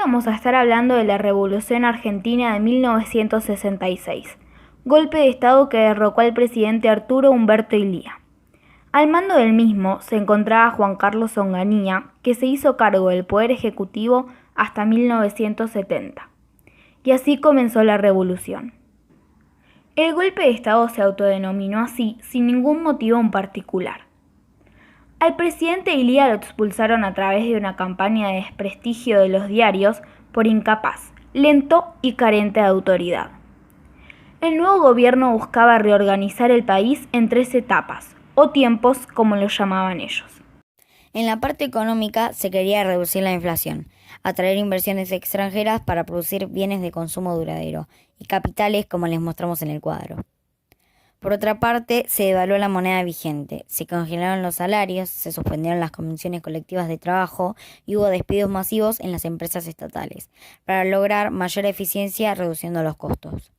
vamos a estar hablando de la Revolución Argentina de 1966, golpe de Estado que derrocó al presidente Arturo Umberto Illia. Al mando del mismo se encontraba Juan Carlos Onganía, que se hizo cargo del Poder Ejecutivo hasta 1970. Y así comenzó la revolución. El golpe de Estado se autodenominó así sin ningún motivo en particular. Al presidente Illia lo expulsaron a través de una campaña de desprestigio de los diarios por incapaz, lento y carente de autoridad. El nuevo gobierno buscaba reorganizar el país en 3 etapas, o tiempos como lo llamaban ellos. En la parte económica se quería reducir la inflación, atraer inversiones extranjeras para producir bienes de consumo duradero y capitales como les mostramos en el cuadro. Por otra parte, se devaluó la moneda vigente, se congelaron los salarios, se suspendieron las convenciones colectivas de trabajo y hubo despidos masivos en las empresas estatales, para lograr mayor eficiencia reduciendo los costos.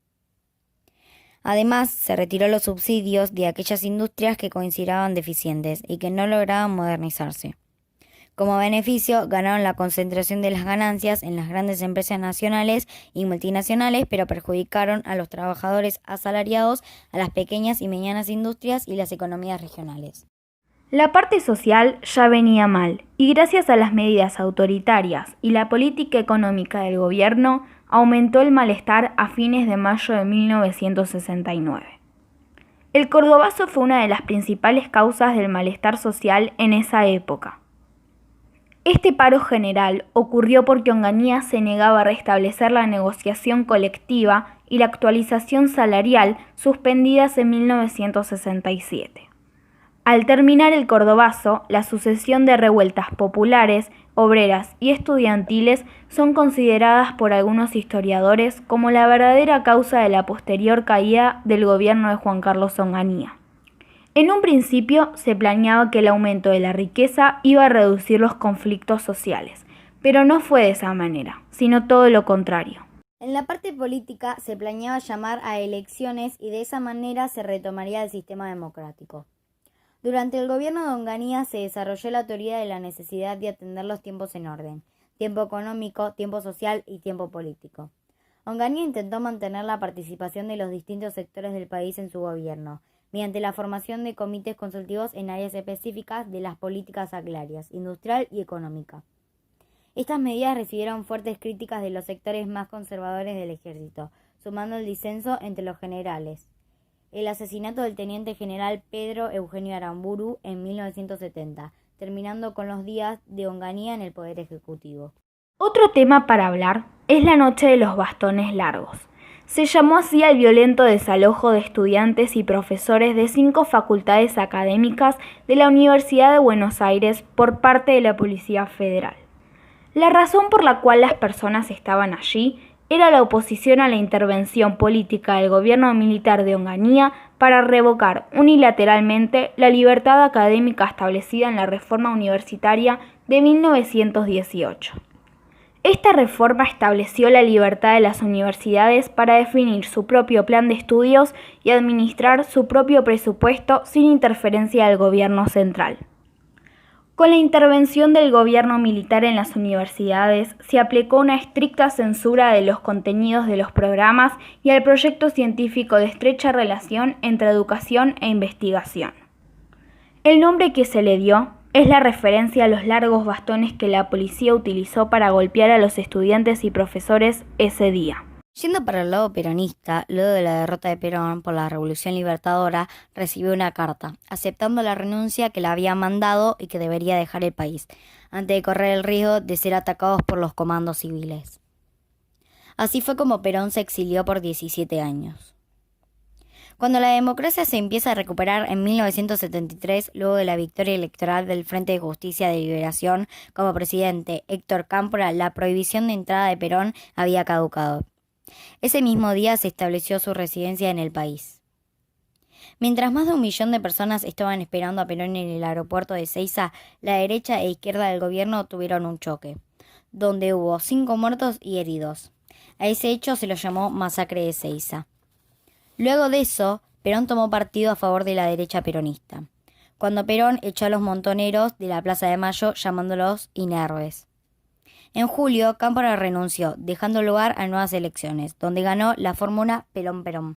Además, se retiró los subsidios de aquellas industrias que consideraban deficientes y que no lograban modernizarse. Como beneficio, ganaron la concentración de las ganancias en las grandes empresas nacionales y multinacionales, pero perjudicaron a los trabajadores asalariados, a las pequeñas y medianas industrias y las economías regionales. La parte social ya venía mal, y gracias a las medidas autoritarias y la política económica del gobierno, aumentó el malestar a fines de mayo de 1969. El cordobazo fue una de las principales causas del malestar social en esa época. Este paro general ocurrió porque Onganía se negaba a restablecer la negociación colectiva y la actualización salarial suspendidas en 1967. Al terminar el cordobazo, la sucesión de revueltas populares, obreras y estudiantiles son consideradas por algunos historiadores como la verdadera causa de la posterior caída del gobierno de Juan Carlos Onganía. En un principio se planeaba que el aumento de la riqueza iba a reducir los conflictos sociales, pero no fue de esa manera, sino todo lo contrario. En la parte política se planeaba llamar a elecciones y de esa manera se retomaría el sistema democrático. Durante el gobierno de Onganía se desarrolló la teoría de la necesidad de atender los tiempos en orden, tiempo económico, tiempo social y tiempo político. Onganía intentó mantener la participación de los distintos sectores del país en su gobierno, mediante la formación de comités consultivos en áreas específicas de las políticas agrarias, industrial y económica. Estas medidas recibieron fuertes críticas de los sectores más conservadores del ejército, sumando el disenso entre los generales. El asesinato del teniente general Pedro Eugenio Aramburu en 1970, terminando con los días de Onganía en el Poder Ejecutivo. Otro tema para hablar es la noche de los bastones largos. Se llamó así al violento desalojo de estudiantes y profesores de 5 facultades académicas de la Universidad de Buenos Aires por parte de la Policía Federal. La razón por la cual las personas estaban allí era la oposición a la intervención política del gobierno militar de Onganía para revocar unilateralmente la libertad académica establecida en la reforma universitaria de 1918. Esta reforma estableció la libertad de las universidades para definir su propio plan de estudios y administrar su propio presupuesto sin interferencia del gobierno central. Con la intervención del gobierno militar en las universidades, se aplicó una estricta censura de los contenidos de los programas y al proyecto científico de estrecha relación entre educación e investigación. El nombre que se le dio es la referencia a los largos bastones que la policía utilizó para golpear a los estudiantes y profesores ese día. Yendo para el lado peronista, luego de la derrota de Perón por la Revolución Libertadora, recibió una carta, aceptando la renuncia que le había mandado y que debería dejar el país, antes de correr el riesgo de ser atacados por los comandos civiles. Así fue como Perón se exilió por 17 años. Cuando la democracia se empieza a recuperar en 1973, luego de la victoria electoral del Frente de Justicia de Liberación como presidente Héctor Cámpora, la prohibición de entrada de Perón había caducado. Ese mismo día se estableció su residencia en el país. Mientras más de 1 millón de personas estaban esperando a Perón en el aeropuerto de Ezeiza, la derecha e izquierda del gobierno tuvieron un choque, donde hubo 5 muertos y heridos. A ese hecho se lo llamó Masacre de Ezeiza. Luego de eso, Perón tomó partido a favor de la derecha peronista, cuando Perón echó a los montoneros de la Plaza de Mayo llamándolos inermes. En julio, Cámpora renunció, dejando lugar a nuevas elecciones, donde ganó la fórmula Perón-Perón.